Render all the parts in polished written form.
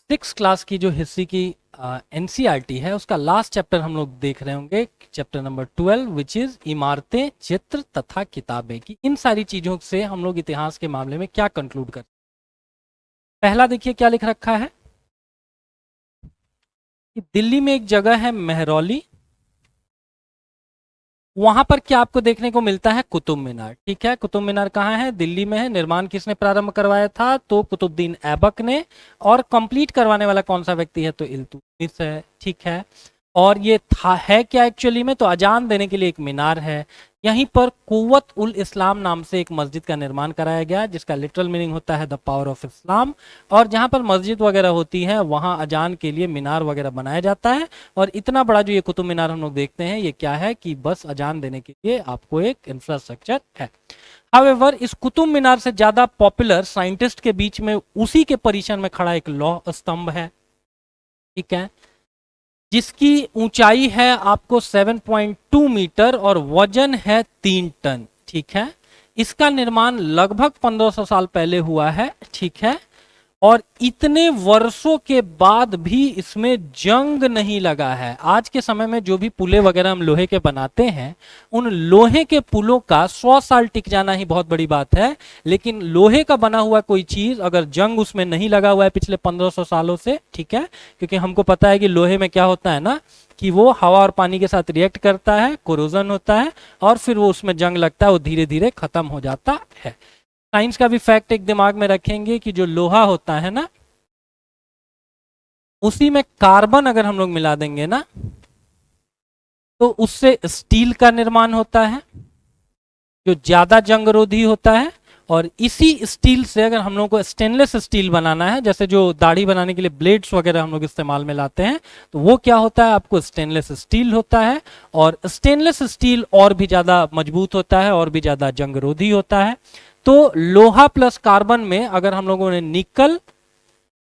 Six class की जो history की एनसीईआरटी है उसका लास्ट चैप्टर हम लोग देख रहे होंगे, चैप्टर नंबर 12 विच इज इमारतें, चित्र तथा किताबें की। इन सारी चीजों से हम लोग इतिहास के मामले में क्या कंक्लूड करते हैं। पहला देखिए क्या लिख रखा है कि दिल्ली में एक जगह है मेहरौली, वहां पर क्या आपको देखने को मिलता है, कुतुब मीनार। ठीक है, कुतुब मीनार कहाँ है, दिल्ली में है। निर्माण किसने प्रारंभ करवाया था, तो कुतुबुद्दीन ऐबक ने। और कंप्लीट करवाने वाला कौन सा व्यक्ति है, तो इल्तुतमिश है। ठीक है, और ये था है क्या एक्चुअली में, तो अजान देने के लिए एक मीनार है। यहीं पर कुव्वत उल इस्लाम नाम से एक मस्जिद का निर्माण कराया गया, जिसका लिटरल मीनिंग होता है द पावर ऑफ इस्लाम। और जहां पर मस्जिद वगैरह होती है वहां अजान के लिए मीनार वगैरह बनाया जाता है। और इतना बड़ा जो ये कुतुब मीनार हम लोग देखते हैं, ये क्या है कि बस अजान देने के लिए आपको एक इंफ्रास्ट्रक्चर है। हाउएवर इस कुतुब मीनार से ज्यादा पॉपुलर साइंटिस्ट के बीच में उसी के परिसर में खड़ा एक लौह स्तंभ है। ठीक है, जिसकी ऊंचाई है आपको 7.2 मीटर और वजन है 3 टन। ठीक है, इसका निर्माण लगभग 1500 साल पहले हुआ है। ठीक है, और इतने वर्षों के बाद भी इसमें जंग नहीं लगा है। आज के समय में जो भी पुले वगैरह हम लोहे के बनाते हैं, उन लोहे के पुलों का 100 साल टिक जाना ही बहुत बड़ी बात है। लेकिन लोहे का बना हुआ कोई चीज अगर जंग उसमें नहीं लगा हुआ है पिछले 1500 सालों से, ठीक है, क्योंकि हमको पता है कि लोहे में क्या होता है ना, कि वो हवा और पानी के साथ रिएक्ट करता है, कोरोजन होता है, और फिर वो उसमें जंग लगता है, वो धीरे धीरे खत्म हो जाता है। साइंस का भी फैक्ट एक दिमाग में रखेंगे कि जो लोहा होता है ना, उसी में कार्बन अगर हम लोग मिला देंगे ना, तो उससे स्टील का निर्माण होता है जो ज्यादा जंगरोधी होता है। और इसी स्टील से अगर हम लोग को स्टेनलेस स्टील बनाना है, जैसे जो दाढ़ी बनाने के लिए ब्लेड्स वगैरह हम लोग इस्तेमाल में लाते हैं, तो वो क्या होता है, आपको स्टेनलेस स्टील होता है। और स्टेनलेस स्टील और भी ज्यादा मजबूत होता है और भी ज्यादा जंगरोधी होता है। तो लोहा प्लस कार्बन में अगर हम लोगों ने निकल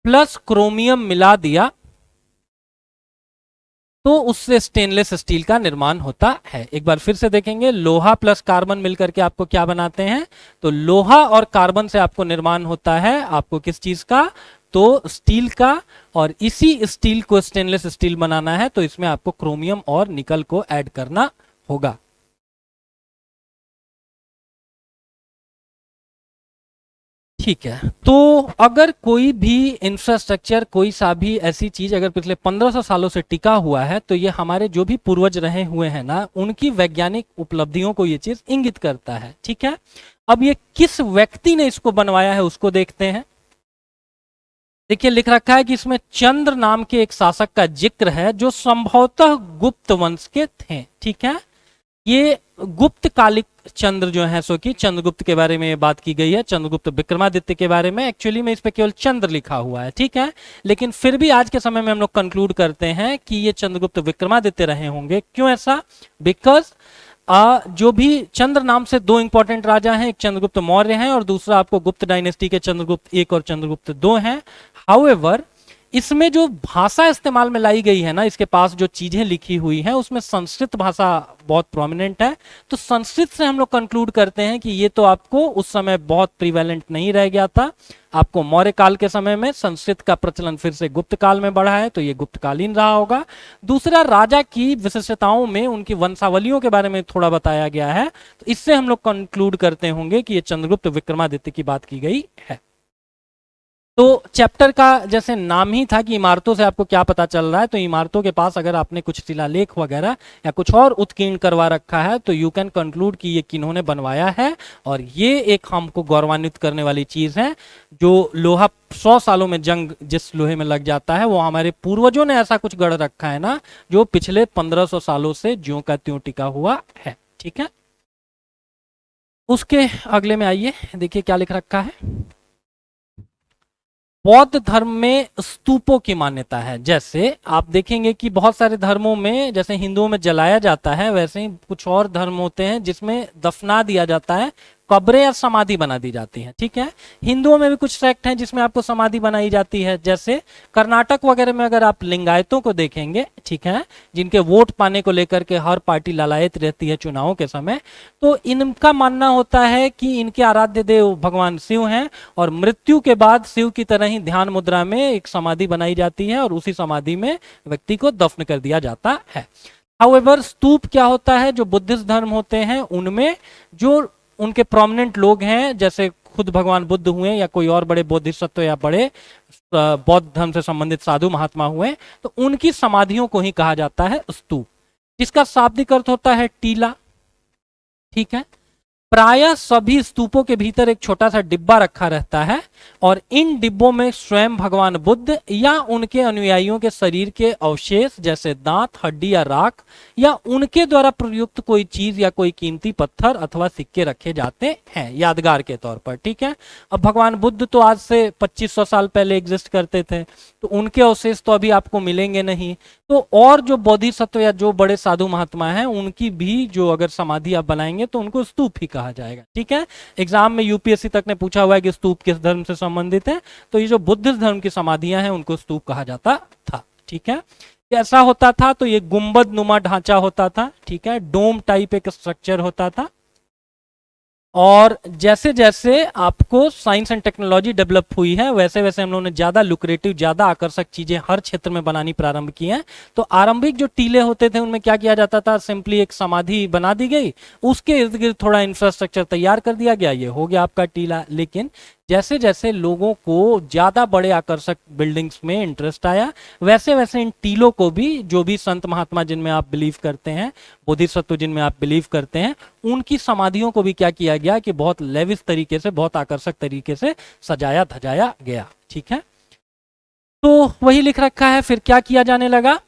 प्लस क्रोमियम मिला दिया, तो उससे स्टेनलेस स्टील का निर्माण होता है। एक बार फिर से देखेंगे, लोहा प्लस कार्बन मिलकर के आपको क्या बनाते हैं, तो लोहा और कार्बन से आपको निर्माण होता है आपको किस चीज का, तो स्टील का। और इसी स्टील को स्टेनलेस स्टील बनाना है तो इसमें आपको क्रोमियम और निकल को ऐड करना होगा। ठीक है, तो अगर कोई भी इंफ्रास्ट्रक्चर, कोई सा भी ऐसी चीज अगर पिछले 1500 सालों से टिका हुआ है, तो ये हमारे जो भी पूर्वज रहे हुए हैं ना, उनकी वैज्ञानिक उपलब्धियों को ये चीज इंगित करता है। ठीक है, अब ये किस व्यक्ति ने इसको बनवाया है उसको देखते हैं। देखिए लिख रखा है कि इसमें चंद्र नाम के एक शासक का जिक्र है जो संभवतः गुप्त वंश के थे। ठीक है, ये गुप्त कालिक चंद्र जो है, सो कि चंद्रगुप्त के बारे में बात की गई है, चंद्रगुप्त विक्रमादित्य के बारे में। एक्चुअली में इस पे केवल चंद्र लिखा हुआ है। ठीक है, लेकिन फिर भी आज के समय में हम लोग कंक्लूड करते हैं कि ये चंद्रगुप्त विक्रमादित्य रहे होंगे। क्यों ऐसा, बिकॉज जो भी चंद्र नाम से दो इंपॉर्टेंट राजा हैं, एक चंद्रगुप्त मौर्य हैं और दूसरा आपको गुप्त डायनेस्टी के चंद्रगुप्त 1 और चंद्रगुप्त 2 हैं। हाउएवर इसमें जो भाषा इस्तेमाल में लाई गई है ना, इसके पास जो चीजें लिखी हुई हैं उसमें संस्कृत भाषा बहुत प्रोमिनेंट है। तो संस्कृत से हम लोग कंक्लूड करते हैं कि ये तो आपको उस समय बहुत प्रिवेलेंट नहीं रह गया था। आपको मौर्य काल के समय में संस्कृत का प्रचलन फिर से गुप्त काल में बढ़ा है, तो ये गुप्तकालीन रहा होगा। दूसरा, राजा की विशिष्टताओं में उनकी वंशावलियों के बारे में थोड़ा बताया गया है, तो इससे हम लोग कंक्लूड करते होंगे कि ये चंद्रगुप्त विक्रमादित्य की बात की गई है। तो चैप्टर का जैसे नाम ही था कि इमारतों से आपको क्या पता चल रहा है, तो इमारतों के पास अगर आपने कुछ शिलालेख वगैरह या कुछ और उत्कीर्ण करवा रखा है, तो यू कैन कंक्लूड कि ये किन्होंने बनवाया है। और ये एक हमको गौरवान्वित करने वाली चीज है। जो लोहा 100 सालों में जंग जिस लोहे में लग जाता है, वो हमारे पूर्वजों ने ऐसा कुछ गढ़ रखा है ना, जो पिछले 1500 सालों से ज्यों का त्यों टिका हुआ है। ठीक है, उसके अगले में आइए, देखिए क्या लिख रखा है। बौद्ध धर्म में स्तूपों की मान्यता है। जैसे आप देखेंगे कि बहुत सारे धर्मों में, जैसे हिंदुओं में जलाया जाता है, वैसे ही कुछ और धर्म होते हैं जिसमें दफना दिया जाता है कब्रें या समाधि बना दी जाती हैं। ठीक है, हिंदुओं में भी कुछ सेक्ट हैं जिसमें आपको समाधि बनाई जाती है, जैसे कर्नाटक वगैरह में अगर आप लिंगायतों को देखेंगे, ठीक है, जिनके वोट पाने को लेकर के हर पार्टी लालायित रहती है चुनावों के समय, तो इनका मानना होता है कि इनके आराध्य देव भगवान शिव हैं और मृत्यु के बाद शिव की तरह ही ध्यान मुद्रा में एक समाधि बनाई जाती है और उसी समाधि में व्यक्ति को दफन कर दिया जाता है। हाउएवर स्तूप क्या होता है, जो बुद्धिस्ट धर्म होते हैं उनमें जो उनके प्रोमिनेंट लोग हैं, जैसे खुद भगवान बुद्ध हुए या कोई और बड़े बोधिसत्व या बड़े बौद्ध धर्म से संबंधित साधु महात्मा हुए, तो उनकी समाधियों को ही कहा जाता है स्तूप, जिसका शाब्दिक अर्थ होता है टीला। ठीक है, प्रायः सभी स्तूपों के भीतर एक छोटा सा डिब्बा रखा रहता है और इन डिब्बों में स्वयं भगवान बुद्ध या उनके अनुयायियों के शरीर के अवशेष जैसे दांत, हड्डी या राख या उनके द्वारा प्रयुक्त कोई चीज या कोई कीमती पत्थर अथवा सिक्के रखे जाते हैं यादगार के तौर पर। ठीक है, अब भगवान बुद्ध तो आज से 2500 साल पहले एग्जिस्ट करते थे, तो उनके अवशेष तो अभी आपको मिलेंगे नहीं, तो और जो बोधिसत्व या जो बड़े साधु महात्मा हैं उनकी भी जो अगर समाधि आप बनाएंगे तो उनको स्तूप ही कहा जाएगा। ठीक है, एग्जाम में यूपीएससी तक ने पूछा हुआ है कि स्तूप किस धर्म से संबंधित है, तो ये जो बुद्धिस्ट धर्म की समाधियां हैं उनको स्तूप कहा जाता था। ठीक है, ऐसा होता था तो ये गुंबद नुमा ढांचा होता था। ठीक है, डोम टाइप एक स्ट्रक्चर होता था और जैसे जैसे आपको साइंस एंड टेक्नोलॉजी डेवलप हुई है वैसे वैसे हम लोगों ने ज्यादा लुक्रेटिव, ज्यादा आकर्षक चीजें हर क्षेत्र में बनानी प्रारंभ की हैं। तो आरंभिक जो टीले होते थे उनमें क्या किया जाता था, सिंपली एक समाधि बना दी गई, उसके इर्द गिर्द थोड़ा इंफ्रास्ट्रक्चर तैयार कर दिया गया, ये हो गया आपका टीला। लेकिन जैसे जैसे लोगों को ज्यादा बड़े आकर्षक बिल्डिंग्स में इंटरेस्ट आया, वैसे वैसे इन टीलों को भी जो भी संत महात्मा जिनमें आप बिलीव करते हैं, बोधिसत्व जिनमें आप बिलीव करते हैं, उनकी समाधियों को भी क्या किया गया कि बहुत लेविश तरीके से, बहुत आकर्षक तरीके से सजाया धजाया गया। ठीक है, तो वही लिख रखा है। फिर क्या किया जाने लगा,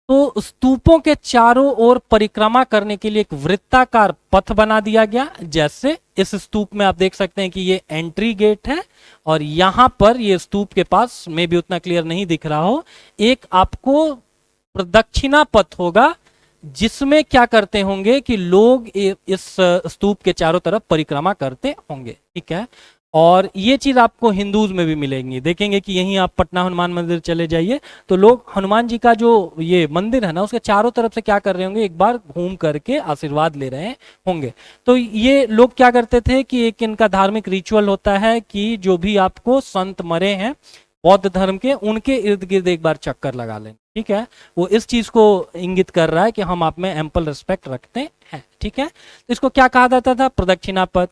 तो स्तूपों के चारों ओर परिक्रमा करने के लिए एक वृत्ताकार पथ बना दिया गया। जैसे इस स्तूप में आप देख सकते हैं कि ये एंट्री गेट है और यहां पर ये स्तूप के पास में भी उतना क्लियर नहीं दिख रहा हो, एक आपको प्रदक्षिणा पथ होगा जिसमें क्या करते होंगे कि लोग इस स्तूप के चारों तरफ परिक्रमा करते होंगे। ठीक है, और ये चीज आपको हिंदूज में भी मिलेंगी, देखेंगे कि यहीं आप पटना हनुमान मंदिर चले जाइए तो लोग हनुमान जी का जो ये मंदिर है ना उसके चारों तरफ से क्या कर रहे होंगे, एक बार घूम करके आशीर्वाद ले रहे होंगे। तो ये लोग क्या करते थे कि एक इनका धार्मिक रिचुअल होता है कि जो भी आपको संत मरे हैं बौद्ध धर्म के, उनके इर्द गिर्द एक बार चक्कर लगा लें। ठीक है, वो इस चीज को इंगित कर रहा है कि हम आप में एम्पल रिस्पेक्ट रखते हैं। ठीक है, तो इसको क्या कहा जाता था, प्रदक्षिणा पथ।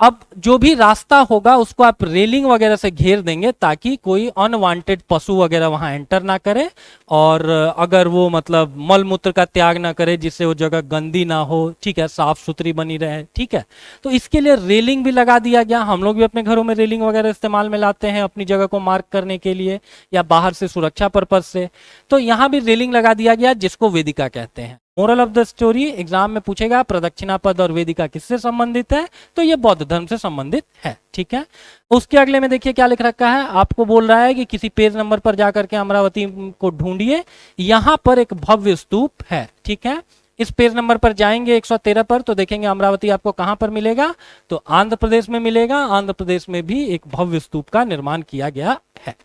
अब जो भी रास्ता होगा उसको आप रेलिंग वगैरह से घेर देंगे ताकि कोई अनवांटेड पशु वगैरह वहां एंटर ना करे और अगर वो मतलब मल मूत्र का त्याग ना करे जिससे वो जगह गंदी ना हो, ठीक है, साफ सुथरी बनी रहे। ठीक है, तो इसके लिए रेलिंग भी लगा दिया गया। हम लोग भी अपने घरों में रेलिंग वगैरह इस्तेमाल में लाते हैं अपनी जगह को मार्क करने के लिए या बाहर से सुरक्षा पर्पज से, तो यहाँ भी रेलिंग लगा दिया गया जिसको वेदिका कहते हैं। Moral of the story, exam में पूछेगा प्रदक्षिणा पद और वेदिका किससे संबंधित है, तो ये बौद्ध धर्म से संबंधित है। ठीक है, उसके अगले में देखिए क्या लिख रखा है, आपको बोल रहा है कि किसी पेज नंबर पर जाकर के अमरावती को ढूंढिए, यहां पर एक भव्य स्तूप है। ठीक है, इस पेज नंबर पर जाएंगे 113 पर तो देखेंगे अमरावती आपको कहां पर मिलेगा, तो आंध्र प्रदेश में मिलेगा। आंध्र प्रदेश में भी एक भव्य स्तूप का निर्माण किया गया है।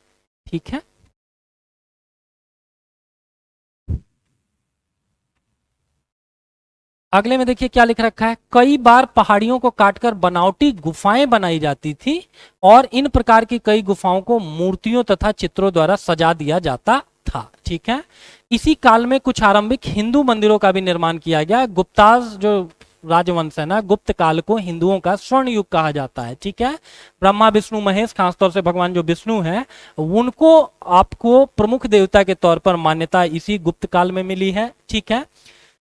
ठीक है, अगले में देखिए क्या लिख रखा है, कई बार पहाड़ियों को काटकर बनावटी गुफाएं बनाई जाती थी और इन प्रकार की कई गुफाओं को मूर्तियों तथा चित्रों द्वारा सजा दिया जाता था। ठीक है, इसी काल में कुछ आरंभिक हिंदू मंदिरों का भी निर्माण किया गया। गुप्ताज जो राजवंश है ना, गुप्त काल को हिंदुओं का स्वर्ण युग कहा जाता है। ठीक है, ब्रह्मा विष्णु महेश, खासतौर से भगवान जो विष्णु है उनको आपको प्रमुख देवता के तौर पर मान्यता इसी गुप्त काल में मिली है। ठीक है,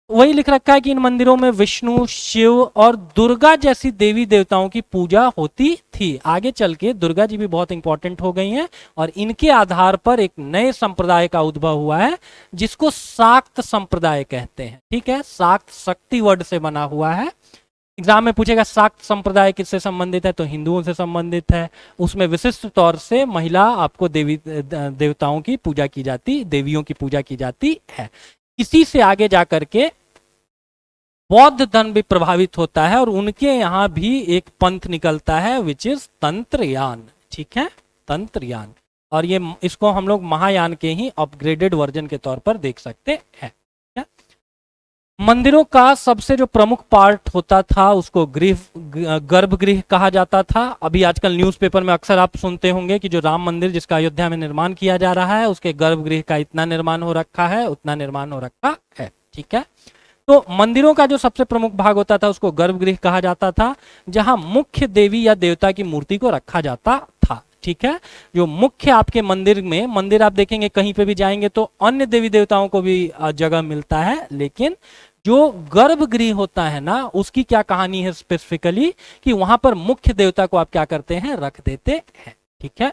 वही लिख रखा है कि इन मंदिरों में विष्णु, शिव और दुर्गा जैसी देवी देवताओं की पूजा होती थी। आगे चल के दुर्गा जी भी बहुत इंपॉर्टेंट हो गई हैं और इनके आधार पर एक नए संप्रदाय का उद्भव हुआ है जिसको शाक्त संप्रदाय कहते हैं। ठीक है, शाक्त शक्ति वर्ड से बना हुआ है। एग्जाम में पूछेगा शाक्त संप्रदाय किससे संबंधित है, तो हिंदुओं से संबंधित है। उसमें विशिष्ट तौर से महिला आपको देवी देवताओं की पूजा की जाती, देवियों की पूजा की जाती है। इसी से आगे जाकर के बौद्ध धर्म भी प्रभावित होता है और उनके यहाँ भी एक पंथ निकलता है विच इज तंत्रयान। ठीक है, तंत्रयान। और ये इसको हम लोग महायान के ही अपग्रेडेड वर्जन के तौर पर देख सकते हैं। मंदिरों का सबसे जो प्रमुख पार्ट होता था उसको गर्भगृह कहा जाता था। अभी आजकल न्यूज़पेपर में अक्सर आप सुनते होंगे कि जो राम मंदिर जिसका अयोध्या में निर्माण किया जा रहा है उसके गर्भगृह का इतना निर्माण हो रखा है, उतना निर्माण हो रखा है। ठीक है, तो मंदिरों का जो सबसे प्रमुख भाग होता था उसको गर्भगृह कहा जाता था, जहां मुख्य देवी या देवता की मूर्ति को रखा जाता था। ठीक है, जो मुख्य आपके मंदिर में, मंदिर आप देखेंगे कहीं पे भी जाएंगे तो अन्य देवी देवताओं को भी जगह मिलता है, लेकिन जो गर्भगृह होता है ना उसकी क्या कहानी है स्पेसिफिकली कि वहां पर मुख्य देवता को आप क्या करते हैं, रख देते हैं। ठीक है,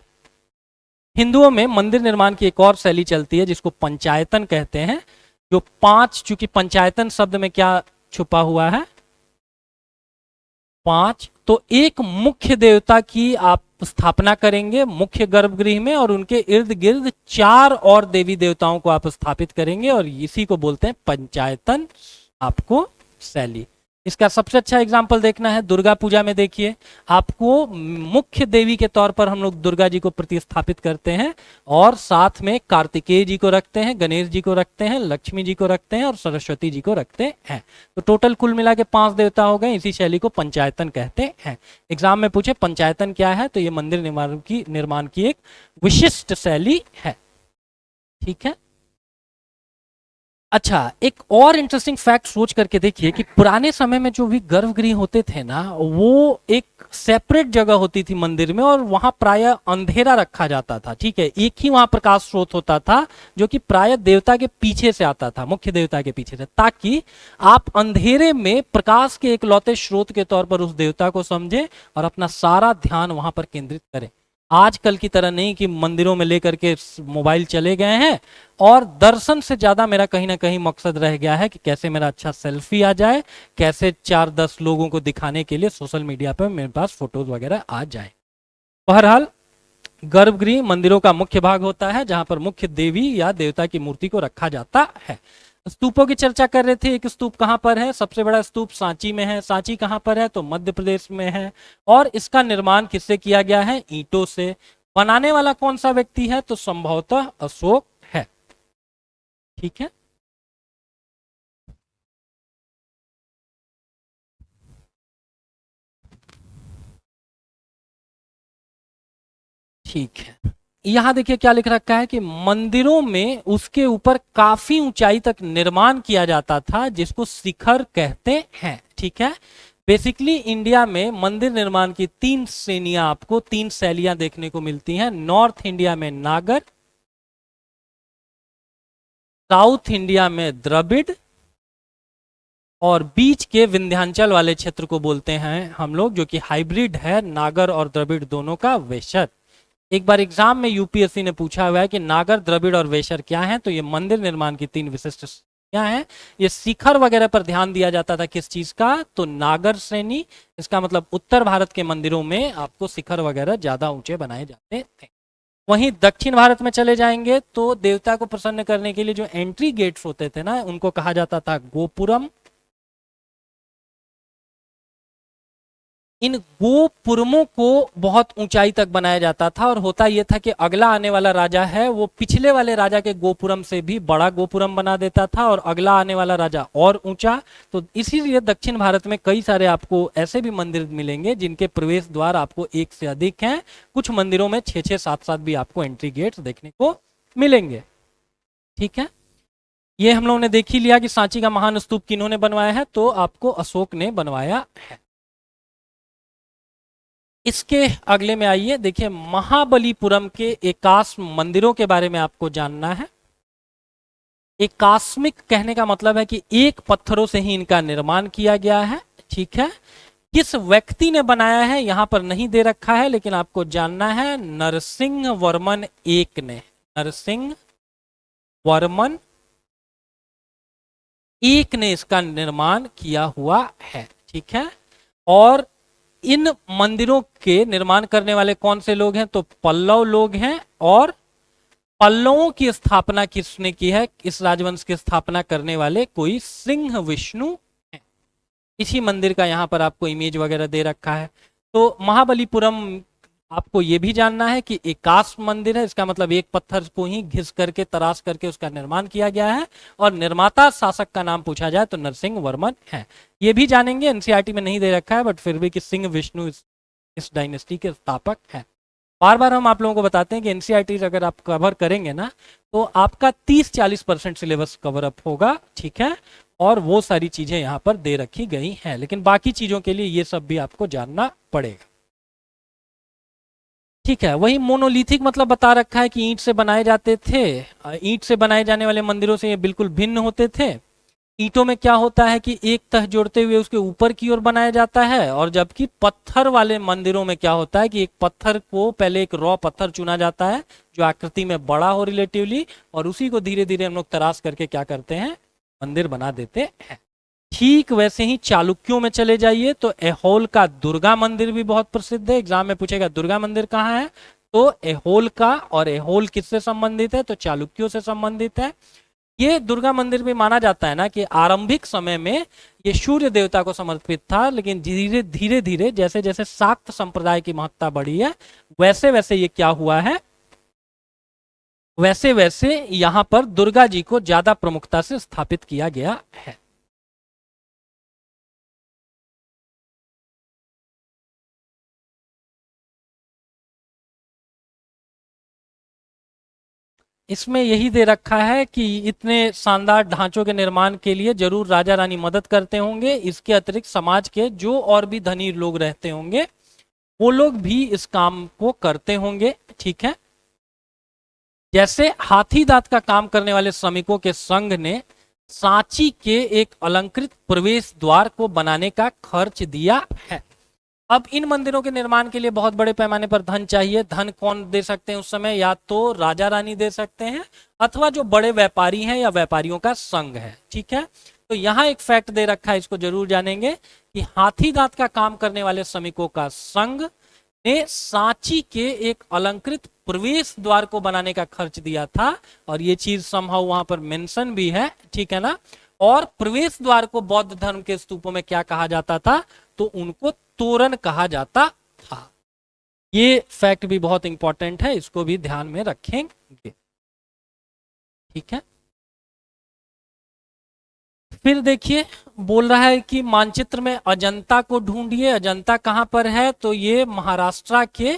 हिंदुओं में मंदिर निर्माण की एक और शैली चलती है जिसको पंचायतन कहते हैं। जो 5, चूंकि पंचायतन शब्द में क्या छुपा हुआ है, 5, तो एक मुख्य देवता की आप स्थापना करेंगे मुख्य गर्भगृह में और उनके इर्द गिर्द 4 और देवी देवताओं को आप स्थापित करेंगे और इसी को बोलते हैं पंचायतन आपको शैली। इसका सबसे अच्छा एग्जाम्पल देखना है दुर्गा पूजा में। देखिए, आपको मुख्य देवी के तौर पर हम लोग दुर्गा जी को प्रतिस्थापित करते हैं और साथ में कार्तिकेय जी को रखते हैं, गणेश जी को रखते हैं, लक्ष्मी जी को रखते हैं और सरस्वती जी को रखते हैं। तो टोटल कुल मिला के 5 देवता हो गए। इसी शैली को पंचायतन कहते हैं। एग्जाम में पूछे पंचायतन क्या है तो ये मंदिर निर्माण की एक विशिष्ट शैली है। ठीक है, अच्छा, एक और इंटरेस्टिंग फैक्ट सोच करके देखिए कि पुराने समय में जो भी गर्भगृह होते थे ना वो एक सेपरेट जगह होती थी मंदिर में और वहां प्राय अंधेरा रखा जाता था। ठीक है, एक ही वहां प्रकाश स्रोत होता था जो कि प्राय देवता के पीछे से आता था, मुख्य देवता के पीछे से, ताकि आप अंधेरे में प्रकाश के एक लौते स्रोत के तौर पर उस देवता को समझे और अपना सारा ध्यान वहां पर केंद्रित करें। आजकल की तरह नहीं कि मंदिरों में लेकर के मोबाइल चले गए हैं और दर्शन से ज्यादा मेरा कहीं ना कहीं मकसद रह गया है कि कैसे मेरा अच्छा सेल्फी आ जाए, कैसे 4-10 लोगों को दिखाने के लिए सोशल मीडिया पर मेरे पास फोटोज वगैरह आ जाए। बहरहाल गर्भगृह मंदिरों का मुख्य भाग होता है जहां पर मुख्य देवी या देवता की मूर्ति को रखा जाता है। स्तूपों की चर्चा कर रहे थे। एक स्तूप कहां पर है, सबसे बड़ा स्तूप सांची में है। सांची कहां पर है तो मध्य प्रदेश में है और इसका निर्माण किससे किया गया है, ईंटों से। बनाने वाला कौन सा व्यक्ति है तो संभवतः अशोक है। ठीक है, ठीक है, यहां देखिए क्या लिख रखा है कि मंदिरों में उसके ऊपर काफी ऊंचाई तक निर्माण किया जाता था जिसको शिखर कहते हैं। ठीक है, बेसिकली इंडिया में मंदिर निर्माण की 3 श्रेणियां, आपको 3 शैलियां देखने को मिलती हैं। नॉर्थ इंडिया में नागर, साउथ इंडिया में द्रविड़ और बीच के विंध्याचल वाले क्षेत्र को बोलते हैं हम लोग, जो कि हाइब्रिड है नागर और द्रविड़ दोनों का, वेशर। एक बार एग्जाम में यूपीएससी ने पूछा हुआ है कि नागर, द्रविड़ और वेशर क्या है, तो ये मंदिर निर्माण की 3 विशिष्ट क्या है। ये शिखर वगैरह पर ध्यान दिया जाता था किस चीज का, तो नागर श्रेणी। इसका मतलब उत्तर भारत के मंदिरों में आपको शिखर वगैरह ज्यादा ऊंचे बनाए जाते थे। वहीं दक्षिण भारत में चले जाएंगे तो देवता को प्रसन्न करने के लिए जो एंट्री गेट्स होते थे ना उनको कहा जाता था गोपुरम। इन गोपुरमों को बहुत ऊंचाई तक बनाया जाता था और होता यह था कि अगला आने वाला राजा है वो पिछले वाले राजा के गोपुरम से भी बड़ा गोपुरम बना देता था और अगला आने वाला राजा और ऊंचा। तो इसीलिए दक्षिण भारत में कई सारे आपको ऐसे भी मंदिर मिलेंगे जिनके प्रवेश द्वार आपको 1 से अधिक हैं। कुछ मंदिरों में 6-6, 7-7 भी आपको एंट्री गेट्स देखने को मिलेंगे। ठीक है, ये हम लोगों ने देख ही लिया कि सांची का महान स्तूप किन्होंने बनवाया है, तो आपको अशोक ने बनवाया है। इसके अगले में आइए, देखिए महाबलीपुरम के एकाश्म मंदिरों के बारे में आपको जानना है। एकास्मिक कहने का मतलब है कि एक पत्थरों से ही इनका निर्माण किया गया है। ठीक है, किस व्यक्ति ने बनाया है यहां पर नहीं दे रखा है, लेकिन आपको जानना है नरसिंह वर्मन एक ने, नरसिंह वर्मन एक ने इसका निर्माण किया हुआ है। ठीक है, और इन मंदिरों के निर्माण करने वाले कौन से लोग हैं तो पल्लव लोग हैं। और पल्लवों की स्थापना किसने की है, इस राजवंश की स्थापना करने वाले कोई सिंह विष्णु हैं। इसी मंदिर का यहाँ पर आपको इमेज वगैरह दे रखा है। तो महाबलीपुरम आपको ये भी जानना है कि एकाश्म मंदिर है, इसका मतलब एक पत्थर को ही घिस करके तराश करके उसका निर्माण किया गया है। और निर्माता शासक का नाम पूछा जाए तो नरसिंह वर्मन है। ये भी जानेंगे, एनसीईआरटी में नहीं दे रखा है बट फिर भी कि सिंह विष्णु इस डायनेस्टी के स्थापक हैं। बार बार हम आप लोगों को बताते हैं कि एनसीईआरटी अगर आप कवर करेंगे ना तो आपका 30-40% सिलेबस कवर अप होगा, ठीक है। और वो सारी चीजें यहाँ पर दे रखी गई हैं, लेकिन बाकी चीजों के लिए ये सब भी आपको जानना पड़ेगा, ठीक है। वही मोनोलिथिक मतलब बता रखा है कि ईंट से बनाए जाते थे। ईंट से बनाए जाने वाले मंदिरों से ये बिल्कुल भिन्न होते थे। ईंटों में क्या होता है कि एक तह जोड़ते हुए उसके ऊपर की ओर बनाया जाता है, और जबकि पत्थर वाले मंदिरों में क्या होता है कि एक पत्थर को पहले एक रॉ पत्थर चुना जाता है जो आकृति में बड़ा हो रिलेटिवली, और उसी को धीरे धीरे हम लोग तराश करके क्या करते हैं, मंदिर बना देते हैं। ठीक वैसे ही चालुक्यों में चले जाइए तो ऐहोल का दुर्गा मंदिर भी बहुत प्रसिद्ध है। एग्जाम में पूछेगा दुर्गा मंदिर कहाँ है, तो ऐहोल का, और ऐहोल किससे संबंधित है, तो चालुक्यों से संबंधित है। ये दुर्गा मंदिर भी माना जाता है ना कि आरंभिक समय में ये सूर्य देवता को समर्पित था, लेकिन धीरे धीरे धीरे जैसे जैसे शाक्त संप्रदाय की महत्ता बढ़ी है वैसे वैसे ये क्या हुआ है, वैसे वैसे यहां पर दुर्गा जी को ज्यादा प्रमुखता से स्थापित किया गया है। इसमें यही दे रखा है कि इतने शानदार ढांचों के निर्माण के लिए जरूर राजा रानी मदद करते होंगे। इसके अतिरिक्त समाज के जो और भी धनी लोग रहते होंगे वो लोग भी इस काम को करते होंगे, ठीक है। जैसे हाथी दांत का काम करने वाले श्रमिकों के संघ ने सांची के एक अलंकृत प्रवेश द्वार को बनाने का खर्च दिया है। अब इन मंदिरों के निर्माण के लिए बहुत बड़े पैमाने पर धन चाहिए। धन कौन दे सकते हैं उस समय, या तो राजा रानी दे सकते हैं अथवा जो बड़े व्यापारी हैं या व्यापारियों का संघ है, ठीक है। तो यहाँ एक फैक्ट दे रखा है, इसको जरूर जानेंगे कि हाथी दांत का काम करने वाले श्रमिकों का संघ ने सांची के एक अलंकृत प्रवेश द्वार को बनाने का खर्च दिया था, और ये चीज समहाउ वहां पर मेंशन भी है, ठीक है ना। और प्रवेश द्वार को बौद्ध धर्म के स्तूपों में क्या कहा जाता था, तो उनको तोरण कहा जाता था। ये फैक्ट भी बहुत इंपॉर्टेंट है, इसको भी ध्यान में रखेंगे, ठीक है। फिर देखिए बोल रहा है कि मानचित्र में अजंता को ढूंढिए। अजंता कहां पर है, तो ये महाराष्ट्र के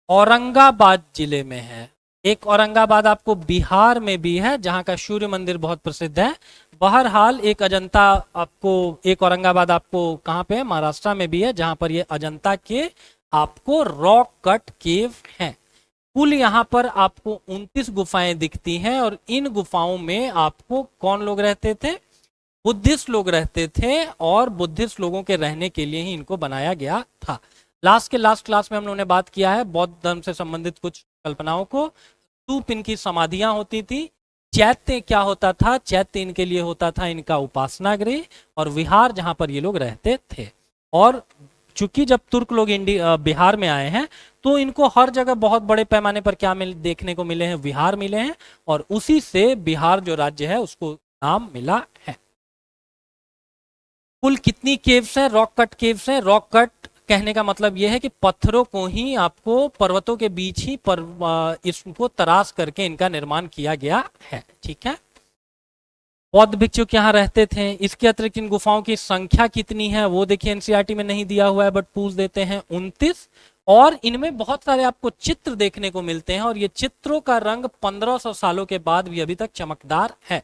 औरंगाबाद जिले में है। एक औरंगाबाद आपको बिहार में भी है जहां का सूर्य मंदिर बहुत प्रसिद्ध है। बहरहाल एक अजंता आपको, एक औरंगाबाद आपको कहां पे है, महाराष्ट्र में भी है, जहां पर ये अजंता के आपको रॉक कट केव हैं। कुल यहाँ पर आपको 29 गुफाएं दिखती हैं, और इन गुफाओं में आपको कौन लोग रहते थे, बुद्धिस्ट लोग रहते थे, और बुद्धिस्ट लोगों के रहने के लिए ही इनको बनाया गया था। लास्ट क्लास में हम लोगों ने बात किया है बौद्ध धर्म से संबंधित कुछ कल्पनाओं को। स्तूप इनकी समाधियां होती थी। चैत्य क्या होता था, चैत्य इनके लिए होता था इनका उपासना गृह और विहार, जहां पर ये लोग रहते थे। और चूंकि जब तुर्क लोग इंडिया बिहार में आए हैं तो इनको हर जगह बहुत बड़े पैमाने पर क्या देखने को मिले हैं, विहार मिले हैं, और उसी से बिहार जो राज्य है उसको नाम मिला है। कुल कितनी केव्स हैं, रॉक कट केव्स हैं। रॉक कट कहने का मतलब यह है कि पत्थरों को ही आपको पर्वतों के बीच ही इसको तराश करके इनका निर्माण किया गया है, ठीक है। बौद्ध भिक्षुक यहाँ रहते थे। इसके अतिरिक्त इन गुफाओं की संख्या कितनी है वो देखिए, एनसीईआरटी में नहीं दिया हुआ है बट पूछ देते हैं, 29। और इनमें बहुत सारे आपको चित्र देखने को मिलते हैं, और ये चित्रों का रंग 1500 सालों के बाद भी अभी तक चमकदार है,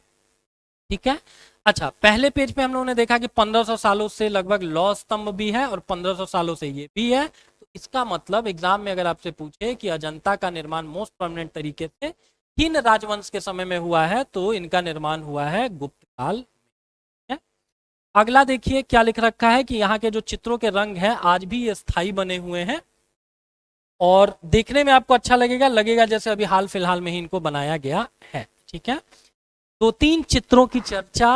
ठीक है। अच्छा, पहले पेज पे हम लोगों ने देखा कि 1500 सालों से लगभग लौह स्तंभ भी है और 1500 सालों से ये भी है। तो इसका मतलब एग्जाम में अगर आपसे पूछे कि अजंता का निर्माण मोस्ट परमानेंट तरीके से किन राजवंश के समय में हुआ है, तो इनका निर्माण हुआ है गुप्त काल में। अगला देखिए क्या लिख रखा है कि यहाँ के जो चित्रों के रंग हैं आज भी ये स्थायी बने हुए हैं, और देखने में आपको अच्छा लगेगा जैसे अभी हाल फिलहाल में ही इनको बनाया गया है, ठीक है। दो तीन चित्रों की चर्चा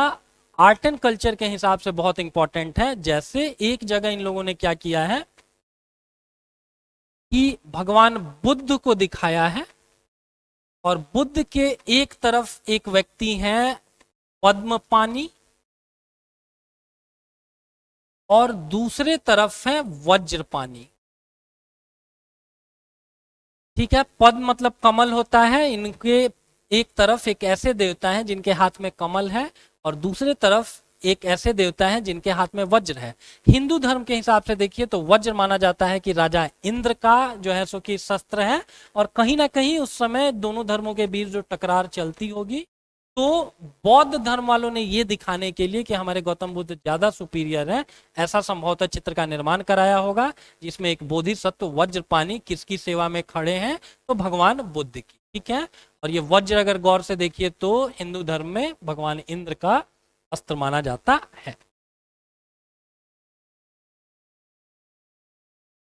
आर्ट एंड कल्चर के हिसाब से बहुत इंपॉर्टेंट है। जैसे एक जगह इन लोगों ने क्या किया है कि भगवान बुद्ध को दिखाया है, और बुद्ध के एक तरफ एक व्यक्ति हैं पद्मपानी, और दूसरे तरफ है वज्रपानी। ठीक है, पद मतलब कमल होता है, इनके एक तरफ एक ऐसे देवता हैं जिनके हाथ में कमल है और दूसरे तरफ एक ऐसे देवता हैं जिनके हाथ में वज्र है। हिंदू धर्म के हिसाब से देखिए तो वज्र माना जाता है कि राजा इंद्र का जो है सो कि शस्त्र है, और कहीं ना कहीं उस समय दोनों धर्मों के बीच जो टकरार चलती होगी, तो बौद्ध धर्म वालों ने ये दिखाने के लिए कि हमारे गौतम बुद्ध ज्यादा सुपीरियर हैं, ऐसा संभवतः चित्र का निर्माण कराया होगा जिसमें एक बोधिसत्व वज्रपानी किसकी सेवा में खड़े हैं, तो भगवान बुद्ध की। ठीक है, और ये वज्र अगर गौर से देखिए तो हिंदू धर्म में भगवान इंद्र का अस्त्र माना जाता है।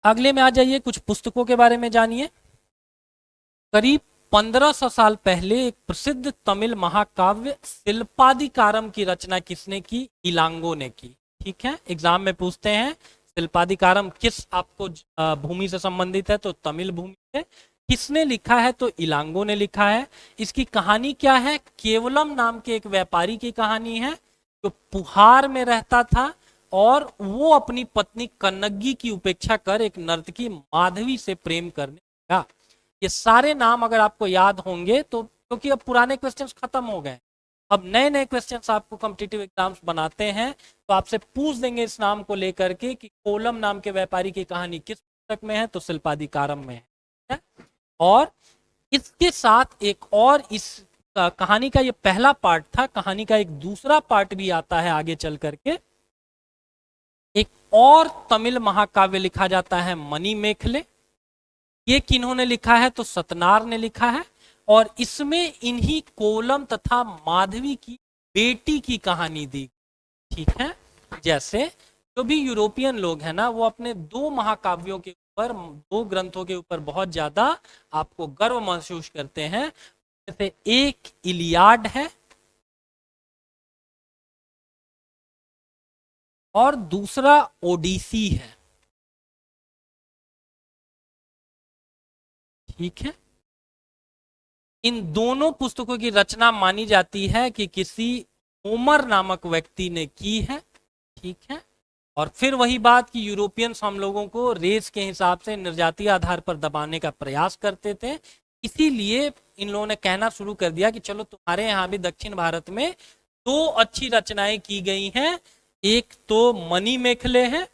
अगले में आ जाइए, कुछ पुस्तकों के बारे में जानिए। करीब 1500 साल पहले एक प्रसिद्ध तमिल महाकाव्य शिल्पादिकारम की रचना किसने की? इलांगो ने की। ठीक है, एग्जाम में पूछते हैं शिल्पादिकारम किस आपको भूमि से संबंधित है, तो तमिल भूमि से। किसने लिखा है? तो इलांगो ने लिखा है। इसकी कहानी क्या है? केवलम नाम के एक व्यापारी की कहानी है जो पुहार में रहता था और वो अपनी पत्नी कन्नगी की उपेक्षा कर एक नर्तकी माधवी से प्रेम करने लगा। ये सारे नाम अगर आपको याद होंगे तो, क्योंकि अब पुराने क्वेश्चंस खत्म हो गए, अब नए नए क्वेश्चंस आपको कॉम्पिटिटिव एग्जाम्स बनाते हैं, तो आपसे पूछ देंगे इस नाम को लेकर के कि कोलम नाम के व्यापारी की कहानी किस पुस्तक में है, तो शिल्पादिकारम में है। और इसके साथ एक और इस कहानी का ये पहला पार्ट था, कहानी का एक दूसरा पार्ट भी आता है आगे चल करके। एक और तमिल महाकाव्य लिखा जाता है मणिमेखले। ये किन्होंने लिखा है? तो सतनार ने लिखा है, और इसमें इन्हीं कोलम तथा माधवी की बेटी की कहानी दी। ठीक है, जैसे जो भी यूरोपियन लोग हैं ना, वो अपने दो महाकाव्यों के ऊपर, दो ग्रंथों के ऊपर बहुत ज्यादा आपको गर्व महसूस करते हैं। जैसे एक इलियाड है और दूसरा ओडिसी है। ठीक है, इन दोनों पुस्तकों की रचना मानी जाती है कि किसी होमर नामक व्यक्ति ने की है। ठीक है, और फिर वही बात कि यूरोपियंस हम लोगों को रेस के हिसाब से निर्जातीय आधार पर दबाने का प्रयास करते थे, इसीलिए इन लोगों ने कहना शुरू कर दिया कि चलो तुम्हारे यहाँ भी दक्षिण भारत में दो अच्छी रचनाएं की गई हैं, एक तो मणिमेखले है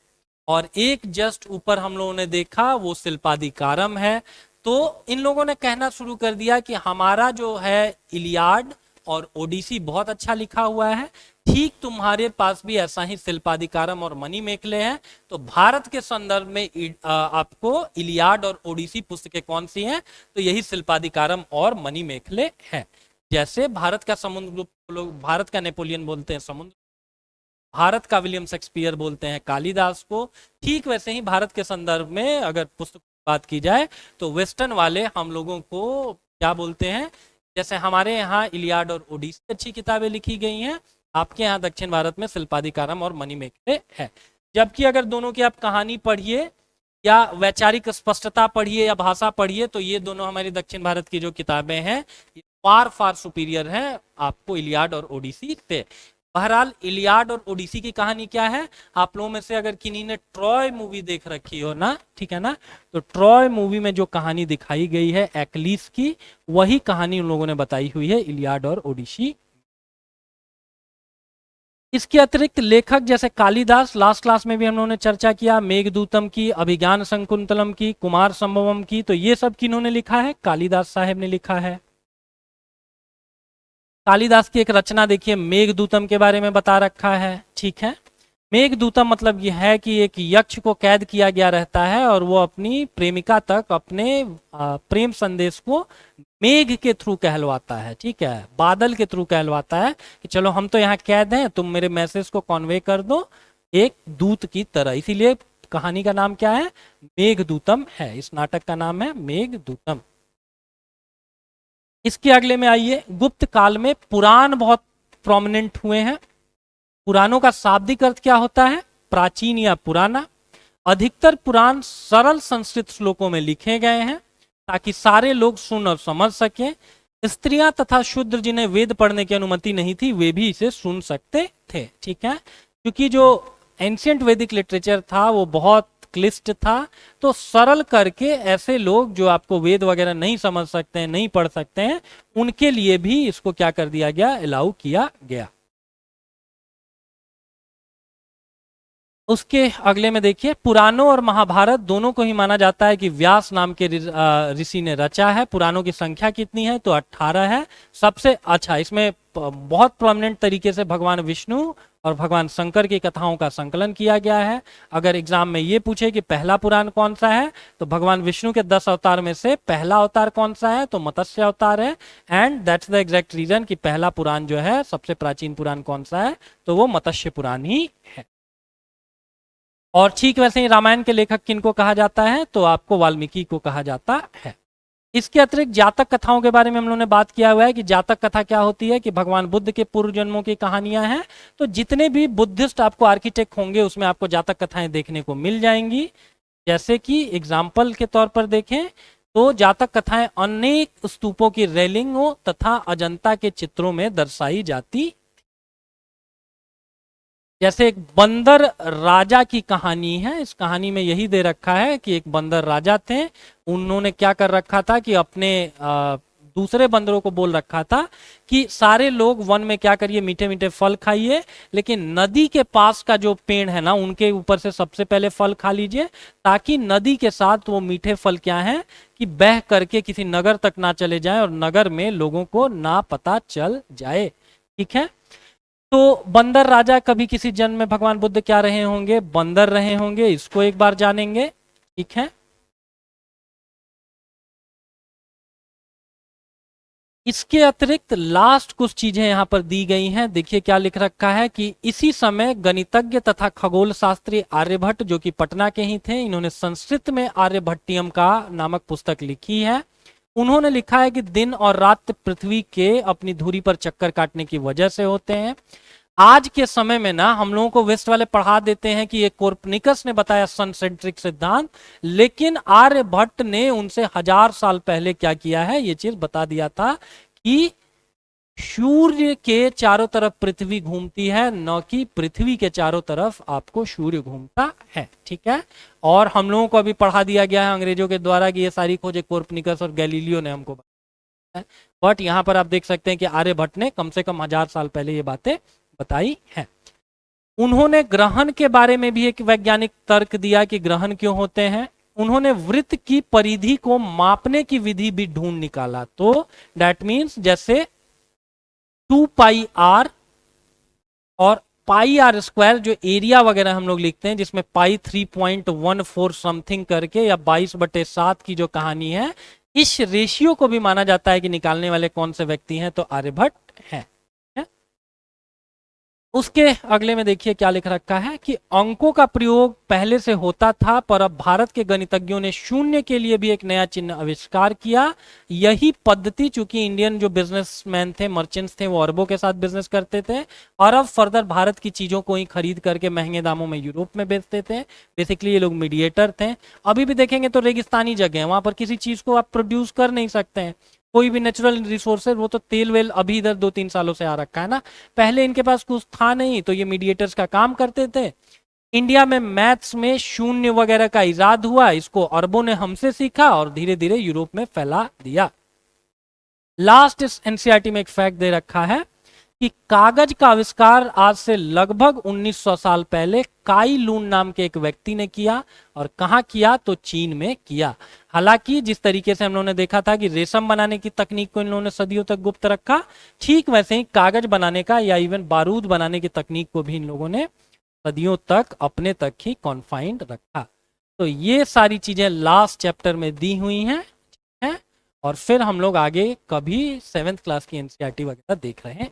और एक जस्ट ऊपर हम लोगों ने देखा वो शिल्पादिकारम है। तो इन लोगों ने कहना शुरू कर दिया कि हमारा जो है इलियाड और ओडिसी बहुत अच्छा लिखा हुआ है, ठीक तुम्हारे पास भी ऐसा ही शिल्पादिकारम और मणिमेखले हैं। तो भारत के संदर्भ में आपको इलियाड और ओडिसी पुस्तकें कौन सी हैं? तो यही शिल्पादिकारम और मणिमेखले है। जैसे भारत का समुद्र, लोग भारत का नेपोलियन बोलते हैं समुद्र, भारत का विलियम शेक्सपियर बोलते हैं कालिदास को, ठीक वैसे ही भारत के संदर्भ में अगर पुस्तक बात की जाए तो वेस्टर्न वाले हम लोगों को क्या बोलते हैं? जैसे हमारे यहाँ इलियाड और ओडिसी अच्छी किताबें लिखी गई हैं, आपके यहाँ दक्षिण भारत में शिल्पादिकारम और मणिमेखले है। जबकि अगर दोनों की आप कहानी पढ़िए या वैचारिक स्पष्टता पढ़िए या भाषा पढ़िए, तो ये दोनों हमारी दक्षिण भारत की जो किताबें हैं फार फार सुपीरियर हैं आपको इलियाड और ओडिसी से। बहरहाल इलियाड और ओडिसी की कहानी क्या है? आप लोगों में से अगर किन्हीं ने ट्रॉय मूवी देख रखी हो ना, ठीक है ना, तो ट्रॉय मूवी में जो कहानी दिखाई गई है एक्लिस की, वही कहानी उन लोगों ने बताई हुई है इलियाड और ओडिसी। इसके अतिरिक्त लेखक जैसे कालिदास, लास्ट क्लास में भी हम लोगों ने चर्चा किया, मेघदूतम की, अभिज्ञान शकुंतलम की, कुमार संभवम की, तो ये सब किन्होंने लिखा है? कालिदास साहेब ने लिखा है। कालिदास की एक रचना देखिए, मेघदूतम के बारे में बता रखा है। ठीक है, मेघदूतम मतलब यह है कि एक यक्ष को कैद किया गया रहता है और वो अपनी प्रेमिका तक अपने प्रेम संदेश को मेघ के थ्रू कहलवाता है। ठीक है, बादल के थ्रू कहलवाता है कि चलो हम तो यहाँ कैद हैं, तुम मेरे मैसेज को कन्वे कर दो एक दूत की तरह। इसीलिए कहानी का नाम क्या है? मेघदूतम है। इस नाटक का नाम है मेघदूतम। इसके अगले में आइए, गुप्त काल में पुराण बहुत प्रोमिनेंट हुए हैं। पुराणों का शाब्दिक अर्थ क्या होता है? प्राचीन या पुराना। अधिकतर पुराण सरल संस्कृत श्लोकों में लिखे गए हैं ताकि सारे लोग सुन और समझ सकें। स्त्रियां तथा शूद्र जिन्हें वेद पढ़ने की अनुमति नहीं थी वे भी इसे सुन सकते थे। ठीक है, क्योंकि जो एंशियंट वैदिक लिटरेचर था वो बहुत क्लिष्ट था, तो सरल करके ऐसे लोग जो आपको वेद वगैरह नहीं समझ सकते हैं, नहीं पढ़ सकते हैं, उनके लिए भी इसको क्या कर दिया गया, अलाउ किया गया। उसके अगले में देखिए, पुराणों और महाभारत दोनों को ही माना जाता है कि व्यास नाम के ऋषि ने रचा है। पुराणों की संख्या कितनी है, तो 18 है। सबसे अच्छा इसमें बहुत प्रोमिनेंट तरीके से भगवान विष्णु और भगवान शंकर की कथाओं का संकलन किया गया है। अगर एग्जाम में ये पूछे कि पहला पुराण कौन सा है, तो भगवान विष्णु के 10 अवतार में से पहला अवतार कौन सा है, तो मत्स्य अवतार है। And that's the exact reason कि पहला पुराण जो है, सबसे प्राचीन पुराण कौन सा है, तो वो मत्स्य पुराण ही है। और ठीक वैसे ही रामायण के लेखक किनको कहा जाता है, तो आपको वाल्मीकि को कहा जाता है। इसके अतिरिक्त जातक कथाओं के बारे में हम लोगों ने बात किया हुआ है कि जातक कथा क्या होती है, कि भगवान बुद्ध के पूर्व जन्मों की कहानियां हैं। तो जितने भी बुद्धिस्ट आपको आर्किटेक्ट होंगे उसमें आपको जातक कथाएं देखने को मिल जाएंगी। जैसे कि एग्जाम्पल के तौर पर देखें तो जातक कथाएं अनेक स्तूपों की रेलिंगों तथा अजंता के चित्रों में दर्शाई जाती। जैसे एक बंदर राजा की कहानी है, इस कहानी में यही दे रखा है कि एक बंदर राजा थे, उन्होंने क्या कर रखा था कि अपने दूसरे बंदरों को बोल रखा था कि सारे लोग वन में क्या करिए, मीठे मीठे फल खाइए, लेकिन नदी के पास का जो पेड़ है ना, उनके ऊपर से सबसे पहले फल खा लीजिए, ताकि नदी के साथ वो मीठे फल क्या है कि बह करके किसी नगर तक ना चले जाए और नगर में लोगों को ना पता चल जाए। ठीक है, तो बंदर राजा कभी किसी जन्म में भगवान बुद्ध क्या रहे होंगे, बंदर रहे होंगे, इसको एक बार जानेंगे। ठीक है, इसके अतिरिक्त लास्ट कुछ चीजें यहां पर दी गई हैं। देखिए क्या लिख रखा है कि इसी समय गणितज्ञ तथा खगोल शास्त्री आर्यभट्ट, जो कि पटना के ही थे, इन्होंने संस्कृत में आर्यभट्टियम का नामक पुस्तक लिखी है। उन्होंने लिखा है कि दिन और रात पृथ्वी के अपनी धुरी पर चक्कर काटने की वजह से होते हैं। आज के समय में ना हम लोगों को वेस्ट वाले पढ़ा देते हैं कि ये कोर्पनिकस ने बताया सन सेंट्रिक सिद्धांत, लेकिन आर्यभट्ट ने उनसे 1000 साल पहले क्या किया है, ये चीज बता दिया था कि सूर्य के चारों तरफ पृथ्वी घूमती है, न कि पृथ्वी के चारों तरफ आपको सूर्य घूमता है। ठीक है, और हम लोगों को अभी पढ़ा दिया गया है अंग्रेजों के द्वारा कि ये सारी खोजें कोर्पनिकस और गैलीलियो ने हमको बताई है। बट यहां पर आप देख सकते हैं कि आर्यभट्ट ने कम से कम 1000 साल पहले ये बातें बताई है। उन्होंने ग्रहण के बारे में भी एक वैज्ञानिक तर्क दिया कि ग्रहण क्यों होते हैं। उन्होंने वृत्त की परिधि को मापने की विधि भी ढूंढ निकाला। तो दैट मीन्स जैसे 2 पाई आर और पाई आर स्क्वायर, जो एरिया वगैरह हम लोग लिखते हैं, जिसमें पाई 3.14 समथिंग करके या 22/7 की जो कहानी है, इस रेशियो को भी माना जाता है कि निकालने वाले कौन से व्यक्ति हैं, तो आर्यभट्ट हैं। उसके अगले में देखिए क्या लिख रखा है कि अंकों का प्रयोग पहले से होता था, पर अब भारत के गणितज्ञों ने शून्य के लिए भी एक नया चिन्ह आविष्कार किया। यही पद्धति, चूंकि इंडियन जो बिजनेसमैन थे, मर्चेंट्स थे, वो अरबों के साथ बिजनेस करते थे और अब फर्दर भारत की चीजों को ही खरीद करके महंगे दामों में यूरोप में बेचते थे। बेसिकली ये लोग मीडिएटर थे। अभी भी देखेंगे तो रेगिस्तानी जगह है, वहां पर किसी चीज को आप प्रोड्यूस कर नहीं सकते हैं, कोई भी नेचुरल रिसोर्सेज, वो तो तेल वेल अभी इधर 2-3 सालों से आ रखा है ना, पहले इनके पास कुछ था नहीं, तो ये मीडिएटर्स का काम करते थे। इंडिया में मैथ्स में शून्य वगैरह का इजाद हुआ, इसको अरबों ने हमसे सीखा और धीरे धीरे यूरोप में फैला दिया। लास्ट इस एनसीईआरटी में एक फैक्ट दे रखा है कि कागज का आविष्कार आज से लगभग 1900 साल पहले काई लून नाम के एक व्यक्ति ने किया। और कहां किया, तो चीन में किया। हालांकि जिस तरीके से हम लोगों ने देखा था कि रेशम बनाने की तकनीक को इन लोगों ने सदियों तक गुप्त रखा, ठीक वैसे ही कागज बनाने का या इवन बारूद बनाने की तकनीक को भी इन लोगों ने सदियों तक अपने तक ही कॉन्फाइंड रखा। तो ये सारी चीजें लास्ट चैप्टर में दी हुई हैं, और फिर हम लोग आगे कभी 7th क्लास की एनसीईआरटी वगैरह देख रहे हैं।